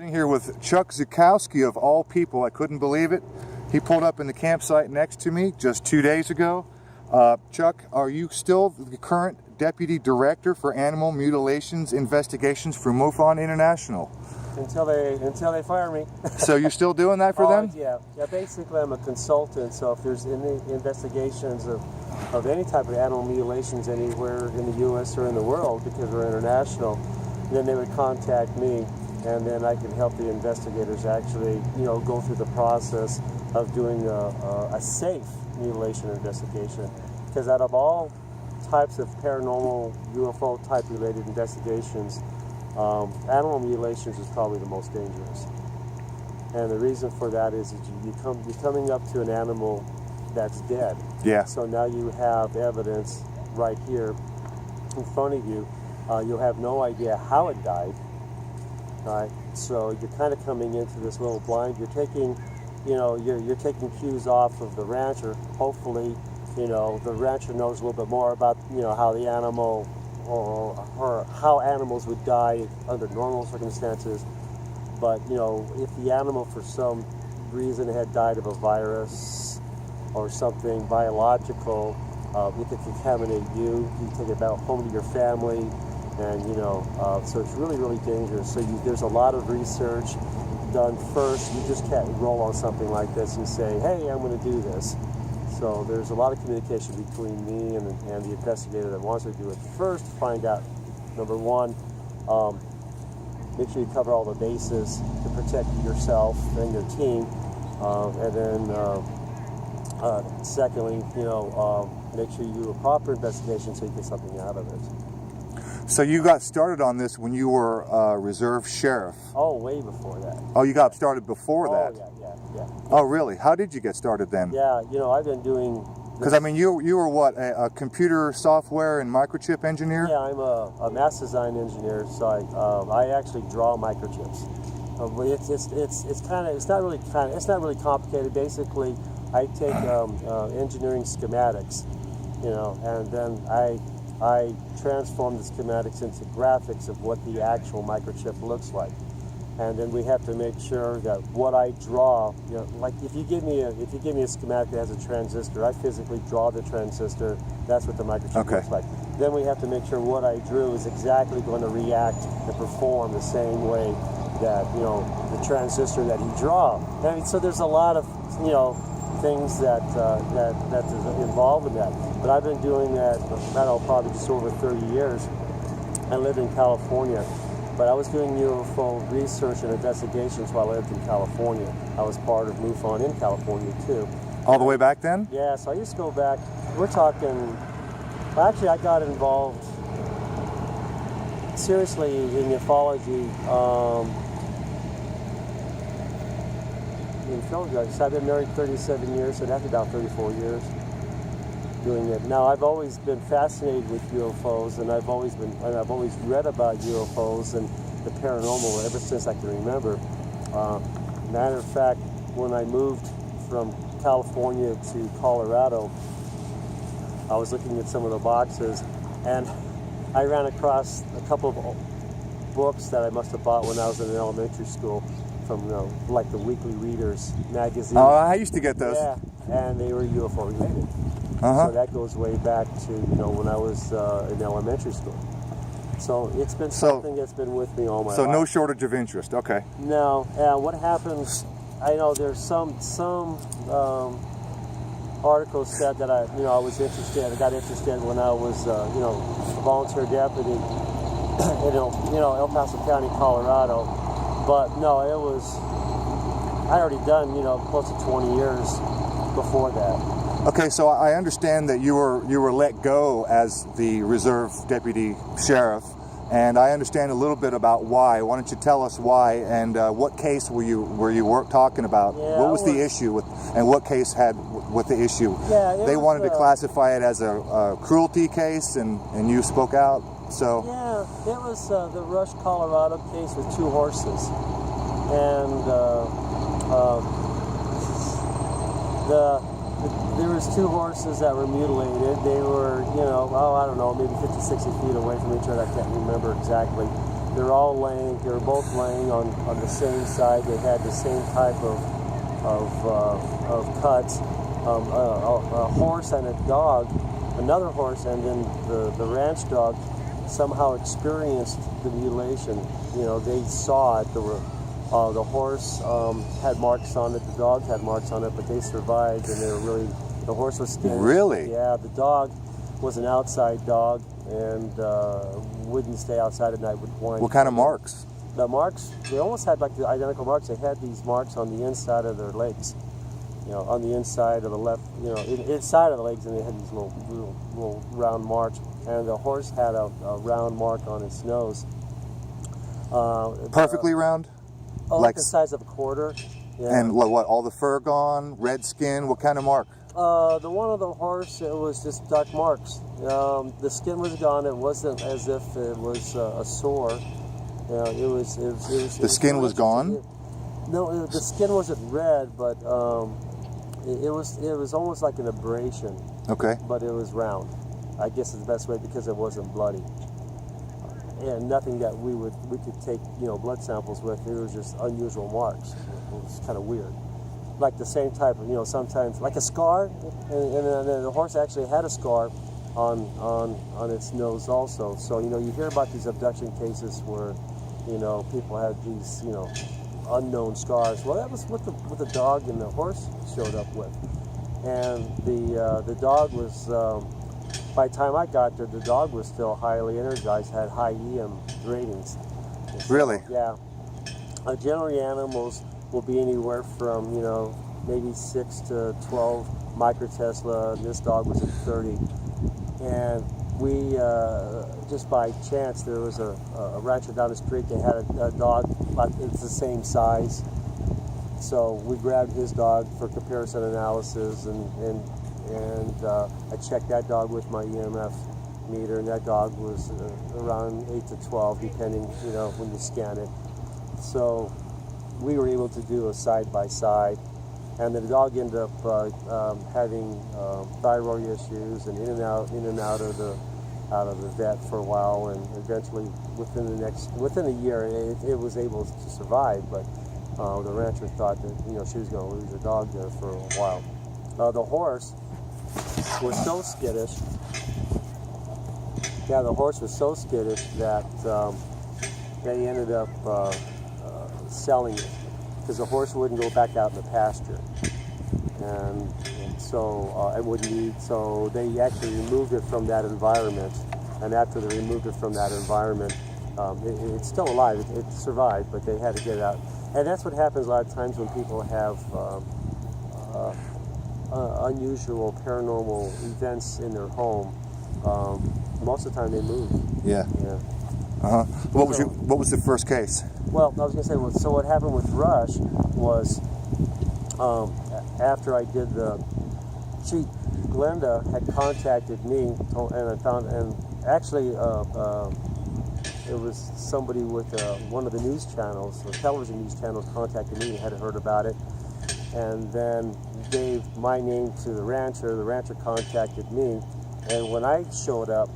Sitting here with Chuck Zukowski, of all people. I couldn't believe it. He pulled up in the campsite next to me just 2 days ago. Chuck, are you still the current Deputy Director for Animal Mutilations Investigations for MUFON International? Until they fire me. So you're still doing that for them? Yeah. Basically, I'm a consultant. So if there's any investigations of any type of animal mutilations anywhere in the U.S. or in the world, because we're international, then they would contact me, and then I can help the investigators actually, go through the process of doing a safe mutilation investigation. Because out of all types of paranormal UFO type related investigations, animal mutilations is probably the most dangerous. And the reason for that is you're coming up to an animal that's dead. Yeah. So now you have evidence right here in front of you. You'll have no idea how it died. All right. So you're kind of coming into this little blind. You're taking, you're taking cues off of the rancher. Hopefully, the rancher knows a little bit more about, how the animal or how animals would die under normal circumstances. But, if the animal for some reason had died of a virus or something biological, it could contaminate you. You take it back home to your family, and, so it's really, really dangerous. So there's a lot of research done first. You just can't roll on something like this and say, hey, I'm going to do this. So there's a lot of communication between me and the investigator that wants to do it. First, find out, number one, make sure you cover all the bases to protect yourself and your team. And then, secondly, make sure you do a proper investigation so you get something out of it. So you got started on this when you were reserve sheriff? Oh, way before that. Oh, you got started before that? Yeah. Oh, really? How did you get started then? Yeah, I've been doing... Because, you were what, a computer software and microchip engineer? Yeah, I'm a mass design engineer, so I actually draw microchips. It's not really complicated. Basically, I take engineering schematics, and then I transform the schematics into graphics of what the actual microchip looks like. And then we have to make sure that what I draw, like if you give me a schematic that has a transistor, I physically draw the transistor. That's what the microchip looks like. Then we have to make sure what I drew is exactly going to react and perform the same way that the transistor that you draw. So there's a lot of things that is involved in that. But I've been doing that probably just over 30 years. I live in California. But I was doing UFO research and investigations while I lived in California. I was part of MUFON in California too. All the way back then? Yeah, so I used to go back. We're talking, actually I got involved seriously in ufology in Philadelphia. So I've been married 37 years, so that's about 34 years doing it. Now I've always been fascinated with UFOs, and I've always read about UFOs and the paranormal ever since I can remember. Matter of fact, when I moved from California to Colorado, I was looking at some of the boxes, and I ran across a couple of books that I must have bought when I was in elementary school from like the Weekly Readers magazine. Oh, I used to get those. Yeah, and they were UFO related. So that goes way back to when I was in elementary school. So it's been something that's been with me all my life. So no shortage of interest. Okay. No. What happens? I know there's some articles said that I was interested. I got interested when I was a volunteer deputy in El Paso County, Colorado. But no, I already done close to 20 years before that. Okay, so I understand that you were let go as the reserve deputy sheriff, and I understand a little bit about why. Why don't you tell us why, and what case were you talking about? Yeah, what was the issue with, and what case had with the issue? Yeah, they wanted to classify it as a cruelty case, and you spoke out. So yeah, it was the Rush, Colorado case with 2 horses, and there was 2 horses that were mutilated. They were, I don't know, maybe 50, 60 feet away from each other. I can't remember exactly. They were both laying on the same side. They had the same type of cuts. A horse and a dog, another horse, and then the ranch dog somehow experienced the mutilation. You know, they saw it. The horse had marks on it. The dog had marks on it, but they survived, and they were really. The horse was skinned. Really? Yeah. The dog was an outside dog and wouldn't stay outside at night. Would whine. What kind of marks? The marks, they almost had like the identical marks. They had these marks on the inside of their legs. You know, on the inside of the left, you know, inside of the legs, and they had these little round marks. And the horse had a round mark on its nose. Perfectly round? Like the size of a quarter. Yeah. And what, all the fur gone, red skin, what kind of mark? The one of the horse, it was just dark marks. The skin was gone. It wasn't as if it was a sore. It was. The skin was gone? No, the skin wasn't red, but it was almost like an abrasion. Okay. But it was round. I guess is the best way, because it wasn't bloody. And nothing that we could take, you know, blood samples with. It was just unusual marks. It was kind of weird. Like the same type of, you know, sometimes like a scar, and the horse actually had a scar on its nose also. So, you know, you hear about these abduction cases where, you know, people had these, you know, unknown scars. Well, that was what the dog and the horse showed up with. And the dog was, by the time I got there, the dog was still highly energized, had high EM ratings. So, really? Yeah. Generally, animals will be anywhere from, you know, maybe 6 to 12 microtesla, and this dog was at 30. And we, just by chance, there was a rancher down the street that had a dog, like it's the same size. So we grabbed his dog for comparison analysis, and I checked that dog with my EMF meter, and that dog was around 8 to 12, depending, you know, when you scan it. So we were able to do a side-by-side, and the dog ended up having thyroid issues, and in and out of the vet for a while, and eventually within a year it was able to survive. But the rancher thought that, you know, she was going to lose her dog there for a while. The horse was so skittish. Yeah, the horse was so skittish that they ended up selling it, because the horse wouldn't go back out in the pasture, and so it wouldn't eat. So they actually removed it from that environment, and after they removed it from that environment, it's still alive. It survived, but they had to get it out. And that's what happens a lot of times when people have unusual paranormal events in their home. Most of the time they move. Yeah. Yeah. Uh-huh. What was the first case? Well, I was going to say, so what happened with Rush was, after I did Glenda had contacted me, and actually it was somebody with one of the news channels, the television news channels, contacted me and had heard about it, and then gave my name to the rancher contacted me, and when I showed up,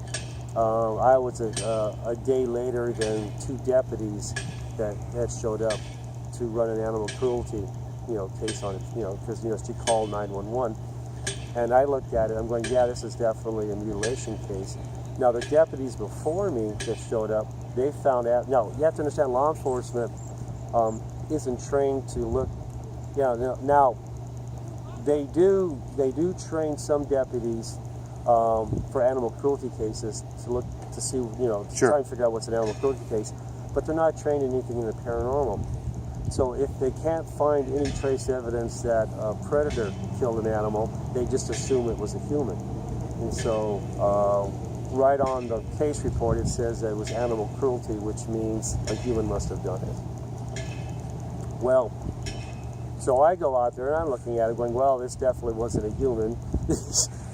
I was a day later than 2 deputies that had showed up to run an animal cruelty, you know, case on it, you know, because, you know, she called 911. And I looked at it, I'm going, yeah, this is definitely a mutilation case. Now, the deputies before me that showed up, they found out, now, you have to understand, law enforcement isn't trained to look, now, they do train some deputies for animal cruelty cases to look to see, you know, Sure. try and figure out what's an animal cruelty case, but they're not trained in anything in the paranormal. So if they can't find any trace evidence that a predator killed an animal, they just assume it was a human. And so right on the case report it says that it was animal cruelty, which means a human must have done it. Well, so I go out there and I'm looking at it going, well, this definitely wasn't a human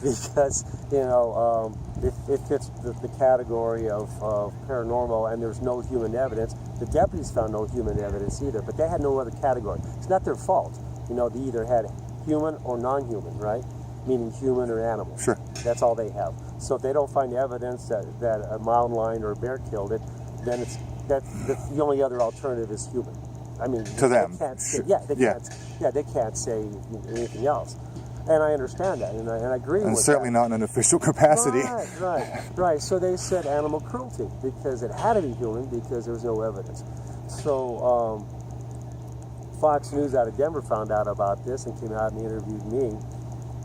because, you know, it fits the category of paranormal, and there's no human evidence. The deputies found no human evidence either, but they had no other category. It's not their fault. You know, they either had human or non-human, right? Meaning human or animal. Sure. That's all they have. So if they don't find evidence that a mountain lion or a bear killed it, then the only other alternative is human. I mean, to them. Can't say, they can't say anything else. And I understand that, and I agree with that. And certainly not in an official capacity. Right. So they said animal cruelty because it had to be human because there was no evidence. So Fox News out of Denver found out about this and came out and interviewed me.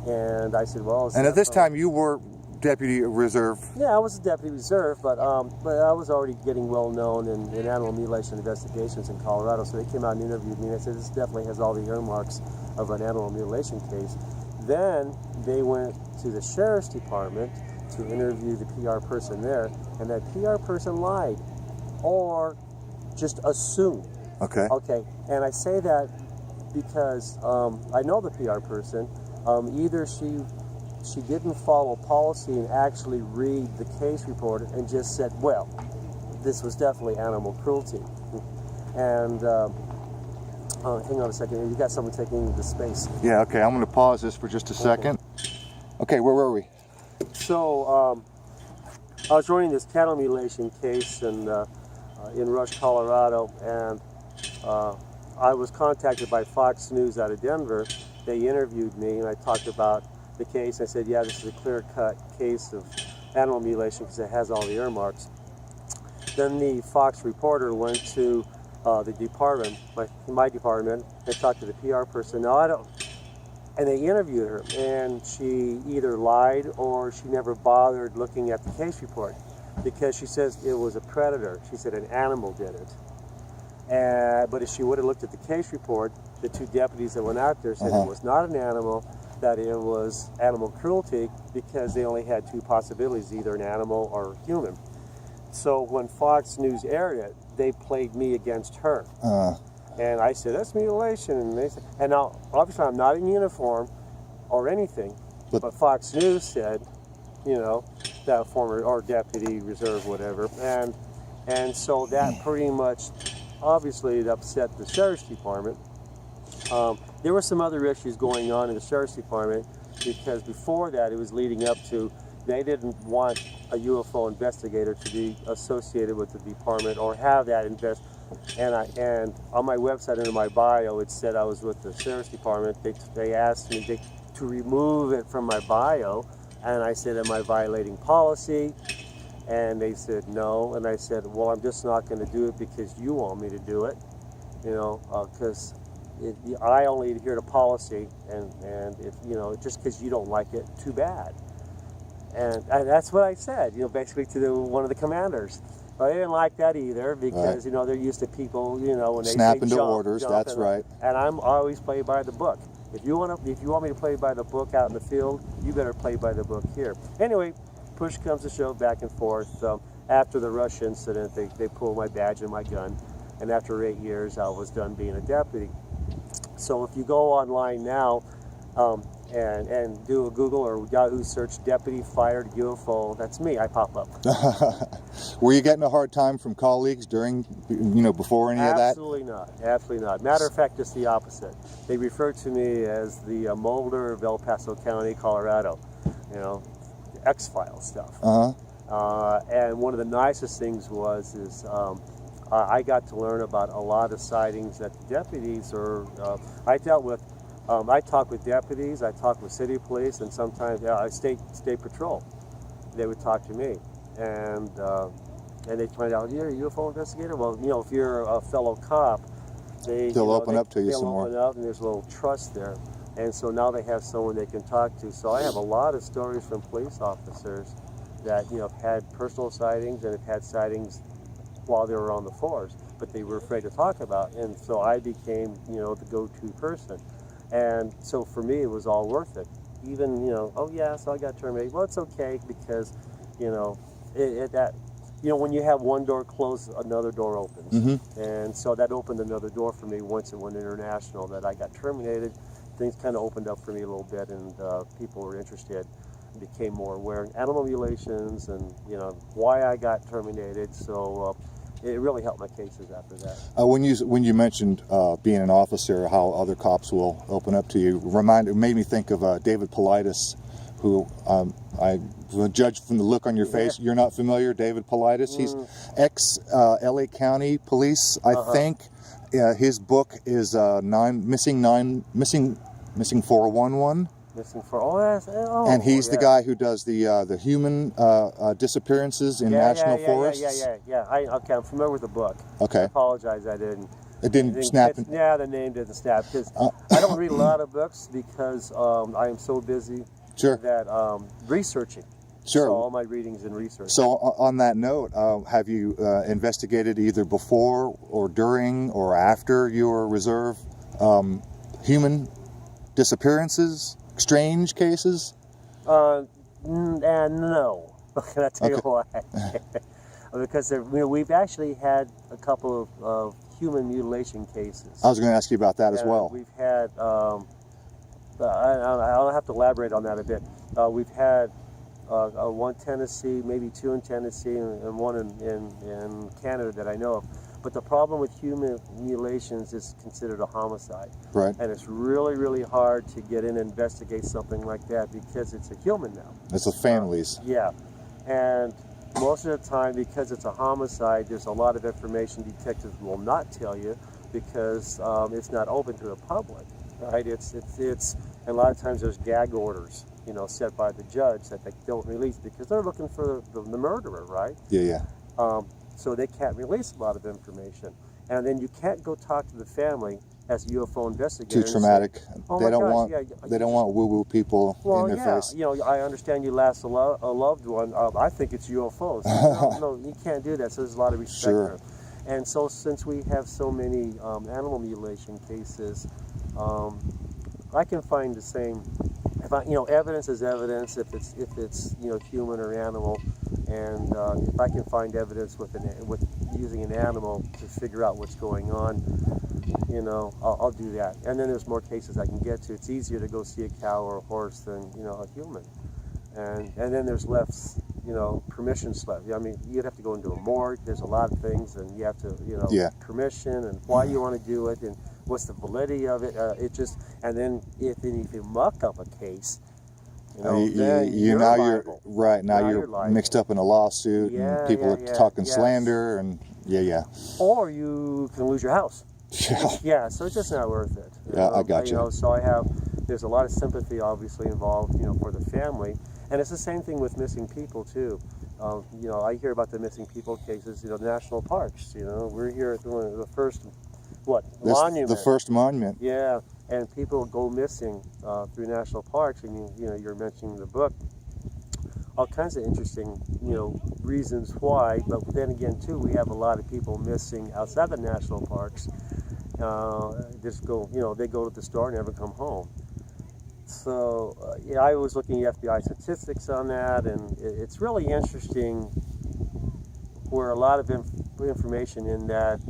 And I said, well... And at this time you were Deputy Reserve? Yeah, I was a Deputy Reserve, but I was already getting well known in animal mutilation investigations in Colorado. So they came out and interviewed me, and I said, this definitely has all the earmarks of an animal mutilation case. Then they went to the Sheriff's Department to interview the PR person there, and that PR person lied or just assumed. Okay. Okay, and I say that because I know the PR person. Either she didn't follow policy and actually read the case report and just said, well, this was definitely animal cruelty. And hang on a second, you got someone taking the space. Yeah, okay, I'm going to pause this for just a second. Okay, where were we? So I was running this cattle mutilation case in Rush, Colorado, and I was contacted by Fox News out of Denver. They interviewed me, and I talked about the case. I said, yeah, this is a clear-cut case of animal mutilation because it has all the earmarks. Then the Fox reporter went to the department, my department, and talked to the PR person. Now, and they interviewed her, and she either lied or she never bothered looking at the case report because she says it was a predator. She said an animal did it. But if she would have looked at the case report, the two deputies that went out there said it was not an animal, that it was animal cruelty because they only had two possibilities, either an animal or human. So when Fox News aired it, they played me against her. And I said, that's mutilation. And they said, and now, obviously, I'm not in uniform or anything, but Fox News said, you know, that former, or deputy reserve, whatever. And so that pretty much, obviously, it upset the Sheriff's Department. There were some other issues going on in the Sheriff's Department because before that, it was leading up to, they didn't want a UFO investigator to be associated with the department or have that and on my website under my bio, it said I was with the Sheriff's Department. They asked me to remove it from my bio, and I said, am I violating policy? And they said no, and I said, well, I'm just not going to do it because you want me to do it, you know, because I only adhere to policy, and if, you know, just because you don't like it, too bad. And that's what I said, you know, basically to one of the commanders. But I didn't like that either because, you know, they're used to people, you know, when they snap say into jump, orders, that's right. And I'm always play by the book. If you want me to play by the book out in the field, you better play by the book here. Anyway, push comes to shove, back and forth. After the Rush incident, they pulled my badge and my gun. And after 8 years, I was done being a deputy. So if you go online now and do a Google or Yahoo search deputy fired UFO, that's me, I pop up. Were you getting a hard time from colleagues during, you know, before any of that? Absolutely not, absolutely not. Matter of fact, it's the opposite. They refer to me as the Mulder of El Paso County, Colorado, you know, X-Files stuff. And one of the nicest things is I got to learn about a lot of sightings that the deputies I dealt with. I talk with deputies, I talk with city police, and sometimes state patrol. They would talk to me, and they find out, you're a UFO investigator? Well, you know, if you're a fellow cop, they'll open up to you some more. They'll open up, and there's a little trust there. And so now they have someone they can talk to. So I have a lot of stories from police officers that, you know, have had personal sightings and have had sightings while they were on the force, but they were afraid to talk about. And so I became, you know, the go-to person. And so for me, it was all worth it. Even, you know, oh yeah, so I got terminated. Well, it's okay because, you know, when you have one door closed, another door opens. And so that opened another door for me once it went international that I got terminated. Things kind of opened up for me a little bit, and people were interested and became more aware of animal mutilations and, you know, why I got terminated. So it really helped my cases after that. When you mentioned being an officer, how other cops will open up to you, made me think of David Paulides who I judge from the look on your face, you're not familiar. David Politis. He's ex LA County Police, I think. His book is Missing 411. Missing for And he's the guy who does the human disappearances in national forests. Okay, I'm familiar with the book. Okay. I apologize, I didn't. It didn't snap. Yeah, the name didn't snap because I don't read a lot of books because I am so busy that researching. Sure. So all my readings and research. So on that note, have you investigated either before or during or after your reserve human disappearances, strange cases? No. Can I tell you why? Because we've actually had a couple of human mutilation cases. I was going to ask you about that as well. We've had, I'll have to elaborate on that a bit. We've had one Tennessee, maybe two in Tennessee, and one in Canada that I know of. But the problem with human mutilations is considered a homicide. Right. And it's really, really hard to get in and investigate something like that because it's a human now. It's the families. Yeah. And most of the time, because it's a homicide, there's a lot of information detectives will not tell you because it's not open to the public, right? It's and a lot of times there's gag orders, set by the judge that they don't release because they're looking for the murderer, right? Yeah. So they can't release a lot of information. And then you can't go talk to the family as a UFO investigator. Too traumatic. Oh they don't want woo-woo people in their face. I understand you lost a loved one. I think it's UFOs. No, you can't do that. So there's a lot of respect there. And so since we have so many animal mutilation cases, I can find the same. Evidence is evidence if it's human or animal, and if I can find evidence with using an animal to figure out what's going on, I'll do that. And then there's more cases I can get to. It's easier to go see a cow or a horse than a human, and then there's less permission slip. I mean, you'd have to go into a morgue. There's a lot of things, and you have to permission and why you want to do it and what's the validity of it. And then if you muck up a case, then you're liable. Now you're mixed up in a lawsuit, and people are talking slander, and or you can lose your house. So it's just not worth it. I got you. So there's a lot of sympathy obviously involved, for the family, and it's the same thing with missing people too. I hear about the missing people cases, national parks. We're here at the first monument. The first monument. Yeah, and people go missing through national parks, and you're mentioning the book. All kinds of interesting, reasons why. But then again, too, we have a lot of people missing outside the national parks. They go to the store and never come home. So, I was looking at FBI statistics on that, and it's really interesting where a lot of information in that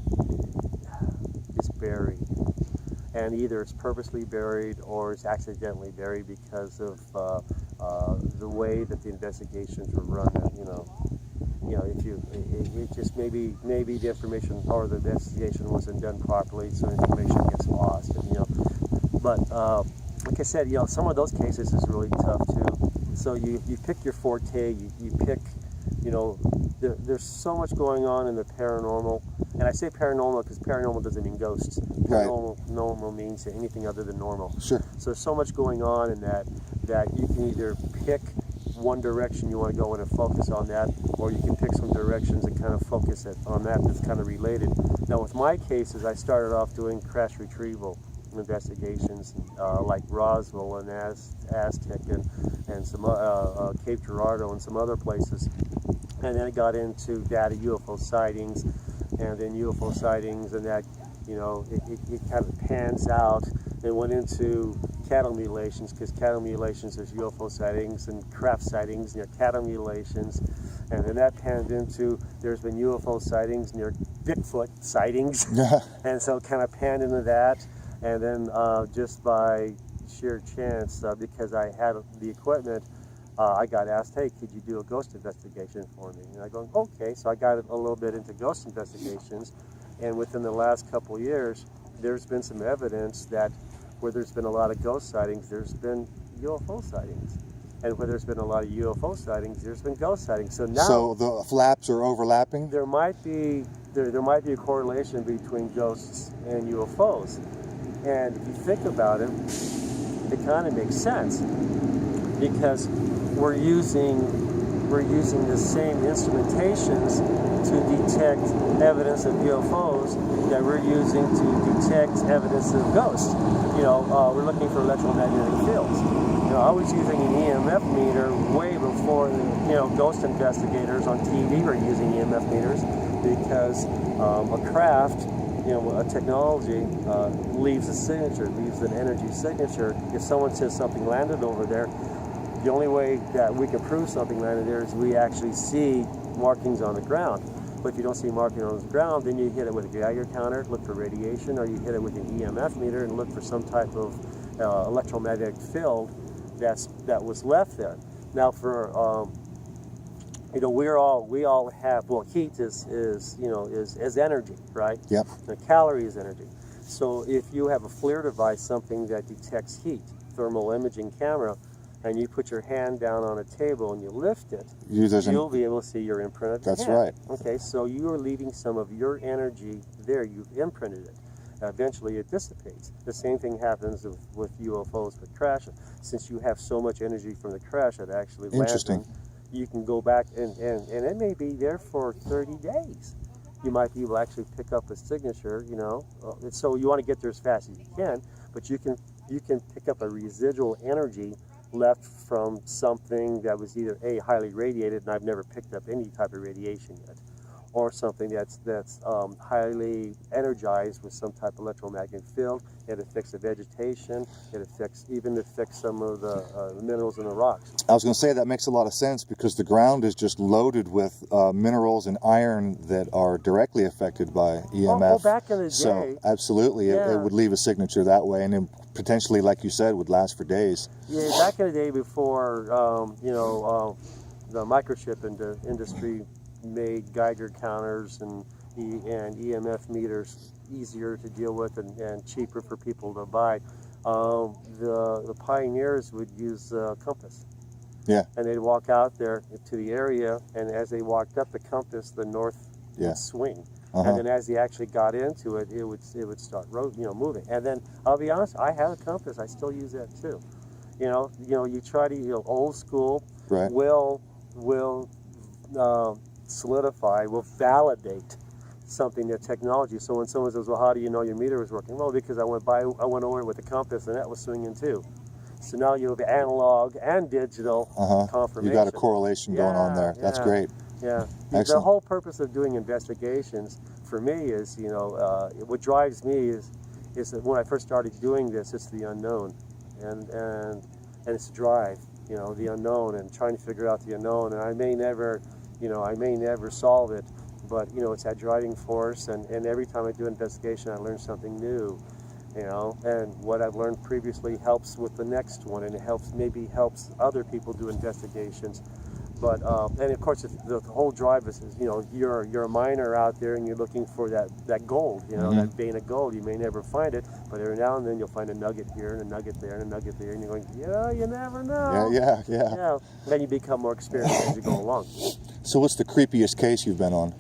is buried. And either it's purposely buried or it's accidentally buried because of the way that the investigations were run. It just maybe the information or the investigation wasn't done properly, so information gets lost. But like I said, some of those cases is really tough too. So you pick your forte, you pick. There's so much going on in the paranormal, and I say paranormal because paranormal doesn't mean ghosts. Paranormal means anything other than normal. Sure. So there's so much going on in that you can either pick one direction you want to go in and focus on that, or you can pick some directions and kind of focus on that that's kind of related. Now with my cases, I started off doing crash retrieval investigations like Roswell and Aztec and some Cape Girardeau and some other places. And then I got into data UFO sightings, and then UFO sightings, and that, it kind of pans out. Then went into cattle mutilations, because cattle mutilations is UFO sightings, and craft sightings near cattle mutilations. And then that panned into, there's been UFO sightings near Bigfoot sightings. And so it kind of panned into that. And then just by sheer chance, because I had the equipment, I got asked, hey, could you do a ghost investigation for me? And I go, okay. So I got a little bit into ghost investigations. And within the last couple years, there's been some evidence that where there's been a lot of ghost sightings, there's been UFO sightings. And where there's been a lot of UFO sightings, there's been ghost sightings. So now, So the flaps are overlapping? there might be a correlation between ghosts and UFOs. And if you think about it, it kind of makes sense, because we're using the same instrumentations to detect evidence of UFOs that we're using to detect evidence of ghosts. We're looking for electromagnetic fields. I was using an EMF meter way before ghost investigators on TV were using EMF meters, because a craft, a technology leaves a signature, leaves an energy signature. If someone says something landed over there, the only way that we can prove something landed there is we actually see markings on the ground. But if you don't see markings on the ground, then you hit it with a Geiger counter, look for radiation, or you hit it with an EMF meter and look for some type of electromagnetic field that was left there. Now, for we all have, well, heat is energy, right? Yep. The calorie is energy. So if you have a FLIR device, something that detects heat, thermal imaging camera, and you put your hand down on a table and you lift it, you'll be able to see your imprint of your hand. That's right. Okay, so you are leaving some of your energy there. You've imprinted it. Eventually it dissipates. The same thing happens with UFOs with crash. Since you have so much energy from the crash that actually lands them, you can go back and it may be there for 30 days. You might be able to actually pick up a signature, so you want to get there as fast as you can, but you can pick up a residual energy left from something that was either highly radiated, and I've never picked up any type of radiation yet, or something that's highly energized with some type of electromagnetic field. It affects the vegetation. It affects some of the minerals in the rocks. I was going to say that makes a lot of sense, because the ground is just loaded with minerals and iron that are directly affected by EMF. Well, back in the day, so absolutely, it would leave a signature that way, and then potentially, like you said, would last for days. Yeah, back in the day before the microchip industry made Geiger counters and EMF meters easier to deal with and cheaper for people to buy. The pioneers would use a compass. Yeah. And they'd walk out there to the area, and as they walked up the compass, the north would swing. And then as he actually got into it, it would start moving. And then I'll be honest, I have a compass. I still use that too. You try to old school. Right. Will solidify, will validate something, their technology. So when someone says, well, how do you know your meter is working? Well, because I went over it with a compass and that was swinging too. So now you have analog and digital confirmation. You got a correlation going on there. That's great. Yeah. Excellent. The whole purpose of doing investigations for me is, what drives me is that when I first started doing this, it's the unknown, and it's drive, the unknown, and trying to figure out the unknown. And I may never solve it, but it's that driving force. And every time I do an investigation, I learn something new, and what I've learned previously helps with the next one, and it helps other people do investigations. But and of course, the whole drive is you're a miner out there and you're looking for that gold, that vein of gold. You may never find it, but every now and then you'll find a nugget here and a nugget there and a nugget there, and you're going, you never know. Yeah. Then you become more experienced as you go along. So what's the creepiest case you've been on?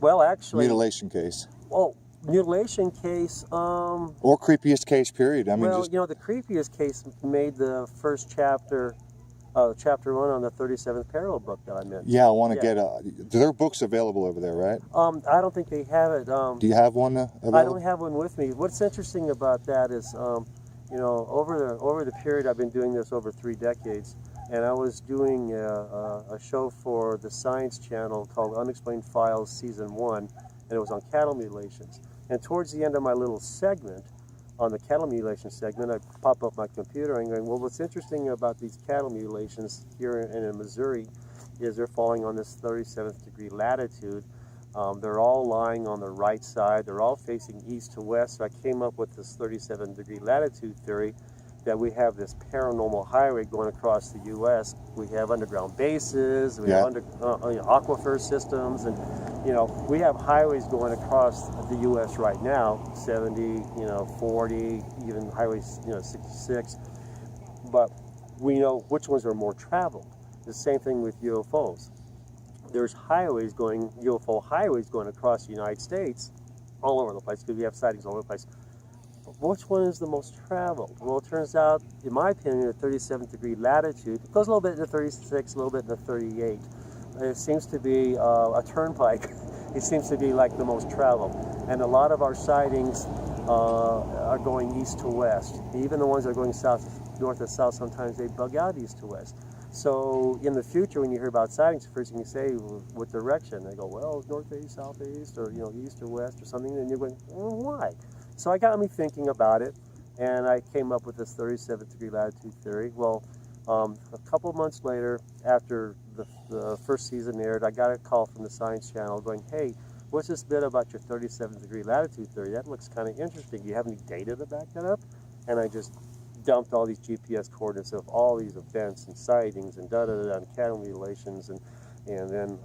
Well, actually, mutilation case. Oh, mutilation case. Or creepiest case, period. I mean, the creepiest case made the first chapter. Chapter 1 on the 37th parallel book that I mentioned. Yeah, I want to get there are books available over there, right? I don't think they have it. Do you have one available? I don't have one with me. What's interesting about that is, over the period I've been doing this over 3 decades, and I was doing a show for the Science Channel called Unexplained Files Season 1, and it was on cattle mutilations. And towards the end of my little segment, on the cattle mutilation segment, I pop up my computer and going, well, what's interesting about these cattle mutilations here in Missouri is they're falling on this 37th degree latitude. They're all lying on the right side. They're all facing east to west. So I came up with this 37 degree latitude theory that we have this paranormal highway going across the U.S. We have underground bases, we have aquifer systems, and we have highways going across the U.S. right now, 70, 40, even highways, 66. But we know which ones are more traveled. The same thing with UFOs. There's UFO highways going across the United States, all over the place, because we have sightings all over the place. But which one is the most traveled? Well, it turns out, in my opinion, at 37th degree latitude, it goes a little bit into 36, a little bit into 38. It seems to be a turnpike. It seems to be like the most traveled. And a lot of our sightings are going east to west. Even the ones that are going north to south, sometimes they bug out east to west. So in the future, when you hear about sightings, the first thing you say, what direction? They go, well, northeast, southeast, or east or west or something. And you're going, well, why? So it got me thinking about it, and I came up with this 37th degree latitude theory. Well, a couple of months later, after the first season aired, I got a call from the Science Channel going, hey, what's this bit about your 37th degree latitude theory? That looks kind of interesting. Do you have any data to back that up? And I just dumped all these GPS coordinates of all these events and sightings and and cattle mutilations and then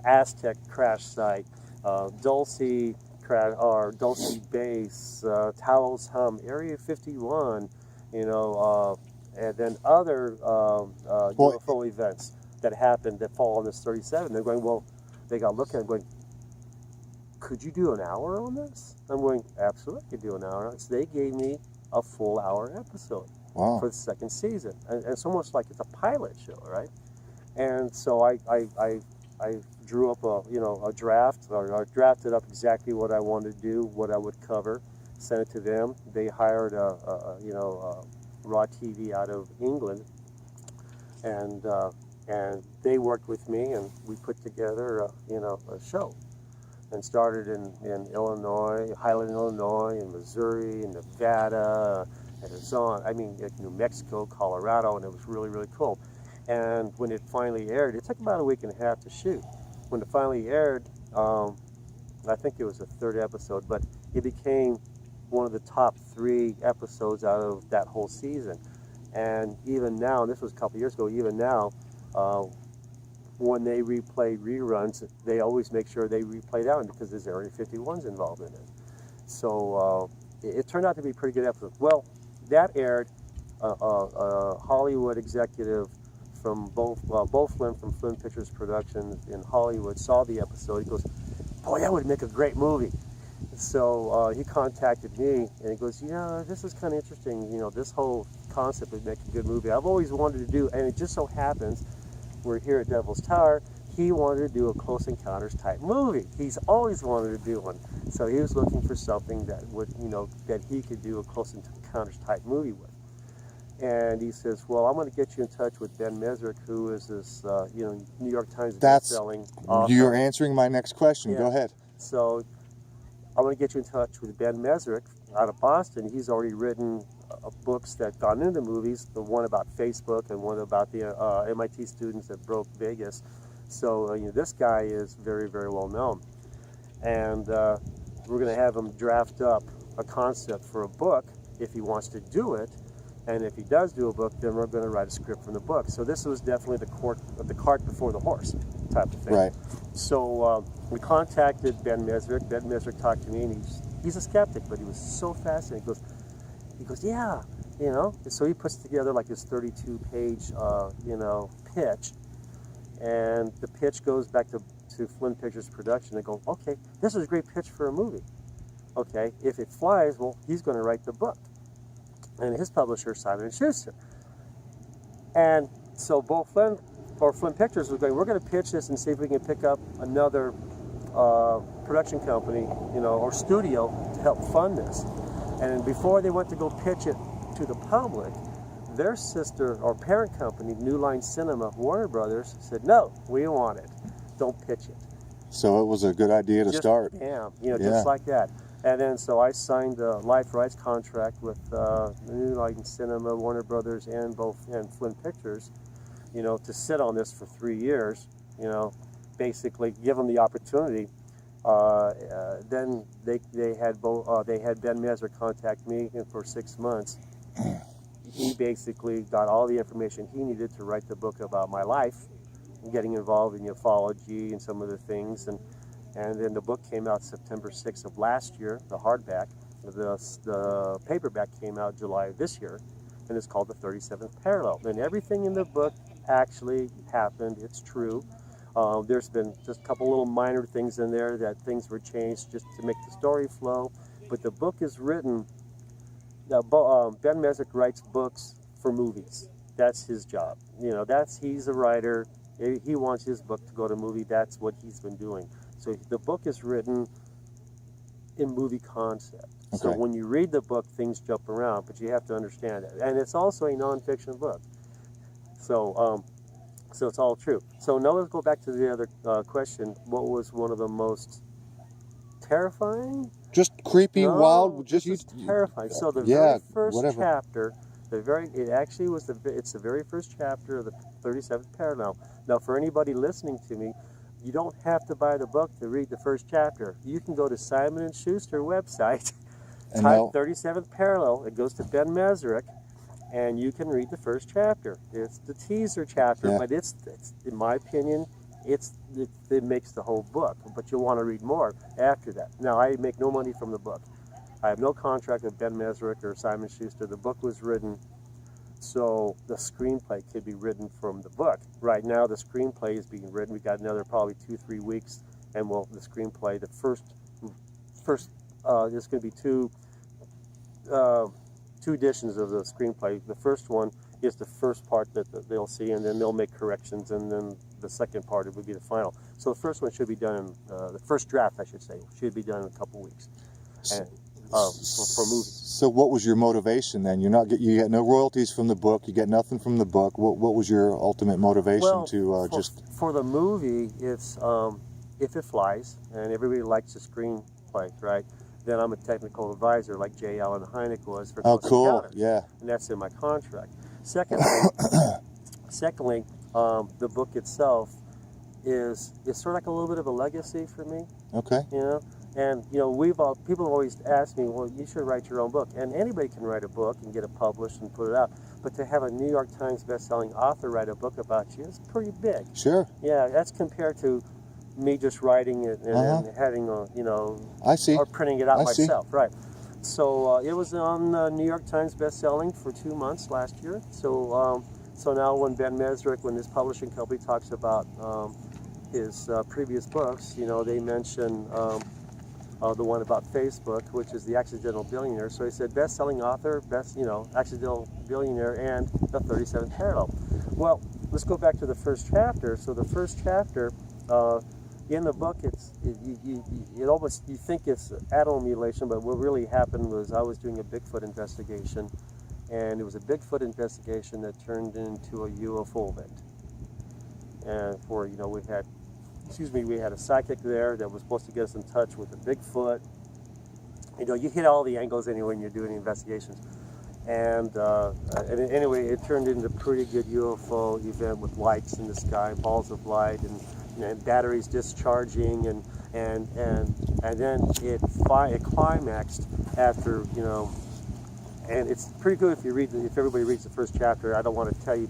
Aztec crash site, Dulce base, Taos Hum, Area 51, and then other UFO events that happened that fall on this 37. They're going, well, they got looking at it going, could you do an hour on this? I'm going, absolutely, I could do an hour on it. So they gave me a full hour episode for the second season. And it's almost like it's a pilot show, right? And so I drew up a draft, or drafted up exactly what I wanted to do, what I would cover, sent it to them. They hired Raw TV out of England, and they worked with me, and we put together a show, and started in Illinois, Highland, Illinois, and Missouri, and Nevada, Arizona, New Mexico, Colorado, and it was really, really cool. And when it finally aired, it took about a week and a half to shoot. When it finally aired, I think it was the third episode, but it became one of the top 3 episodes out of that whole season. And even now, and this was a couple years ago, even now, when they replay reruns, they always make sure they replay that one because there's Area 51s involved in it. So it turned out to be a pretty good episode. Well, that aired. A Hollywood executive from Bo Flynn from Flynn Pictures Productions in Hollywood saw the episode. He goes, boy, that would make a great movie. So he contacted me, and he goes, this is kind of interesting. This whole concept would make a good movie. I've always wanted to do, and it just so happens, we're here at Devil's Tower, he wanted to do a Close Encounters type movie. He's always wanted to do one. So he was looking for something that would, that he could do a Close Encounters type movie with. And he says, well, I'm going to get you in touch with Ben Mesrick, who is this, New York Times best-selling author. You're answering my next question. Yeah. Go ahead. So I'm going to get you in touch with Ben Mesrick out of Boston. He's already written books that got into movies, the one about Facebook and one about the MIT students that broke Vegas. So this guy is very, very well known. And we're going to have him draft up a concept for a book if he wants to do it. And if he does do a book, then we're going to write a script from the book. So this was definitely the cart before the horse type of thing. Right. So we contacted Ben Mesrick. Ben Mesrick talked to me, and he's a skeptic, but he was so fascinated. He goes, yeah, So he puts together like this 32-page, pitch, and the pitch goes back to Flynn Pictures Production. They go, okay, this is a great pitch for a movie. Okay, if it flies, well, he's going to write the book. And his publisher, Simon & Schuster. And so Flynn Pictures was going, we're going to pitch this and see if we can pick up another production company, or studio to help fund this. And before they went to go pitch it to the public, their sister or parent company, New Line Cinema, Warner Brothers, said, no, we want it. Don't pitch it. So it was a good idea to start. Yeah, just like that. And then so I signed a life rights contract with New Line Cinema, Warner Brothers, and Flynn Pictures, to sit on this for 3 years, basically give them the opportunity. Then they had Ben Mesrick contact me for 6 months. He basically got all the information he needed to write the book about my life, getting involved in ufology and some of the things, and then the book came out September 6th of last year, the hardback. The paperback came out July of this year, and it's called the 37th Parallel. And everything in the book actually happened. It's true. There's been just a couple little minor things in there that things were changed just to make the story flow. But the book is written. Ben Mezrich writes books for movies. That's his job. You know, he's a writer. He wants his book to go to movie. That's what he's been doing. So the book is written in movie concept. Okay. So when you read the book, things jump around, but you have to understand it. And it's also a non-fiction book. So, so it's all true. So now let's go back to the other question. What was one of the most terrifying? Just creepy, wild. Just terrifying. So the very first chapter, it's the very first chapter of the 37th Parallel. Now, for anybody listening to me, you don't have to buy the book to read the first chapter. You can go to Simon & Schuster website, type 37th Parallel. It goes to Ben Mezrich, and you can read the first chapter. It's the teaser chapter, but it's in my opinion, it makes the whole book. But you'll want to read more after that. Now, I make no money from the book. I have no contract with Ben Mezrich or Simon & Schuster. The book was written so the screenplay could be written from the book. Right now, the screenplay is being written. We've got another probably 2-3 weeks, and the screenplay, the first, there's going to be two editions of the screenplay. The first one is the first part that they'll see, and then they'll make corrections, and then the second part it would be the final. So the first one should be done, the first draft, I should say, should be done in a couple weeks. And, for movies. So what was your motivation then? You get no royalties from the book. You get nothing from the book. What was your ultimate motivation for the movie? It's if it flies and everybody likes the screenplay, right? Then I'm a technical advisor, like J. Allen Hynek was for Close Encounters. Yeah. And that's in my contract. Secondly, the book itself is sort of like a little bit of a legacy for me. Okay. You know. And you know, people have always asked me, well, you should write your own book. And anybody can write a book and get it published and put it out. But to have a New York Times best-selling author write a book about you is pretty big. Sure. Yeah, that's compared to me just writing it and having or printing it out myself, right? So it was on New York Times best-selling for 2 months last year. So so now when Ben Mezrich, when his publishing company talks about his previous books, you know, they mention the one about Facebook, which is The Accidental Billionaire. So he said best-selling author, Accidental Billionaire, and the 37th Parallel. Well, let's go back to the first chapter. So the first chapter in the book, you think it's animal mutilation, but what really happened was I was doing a Bigfoot investigation, and it was a Bigfoot investigation that turned into a UFO event. And we had a psychic there that was supposed to get us in touch with a Bigfoot. You know, you hit all the angles anyway when you're doing investigations. And anyway, it turned into a pretty good UFO event with lights in the sky, balls of light, and batteries discharging, and then it climaxed after, and it's pretty good if everybody reads the first chapter. I don't want to tell you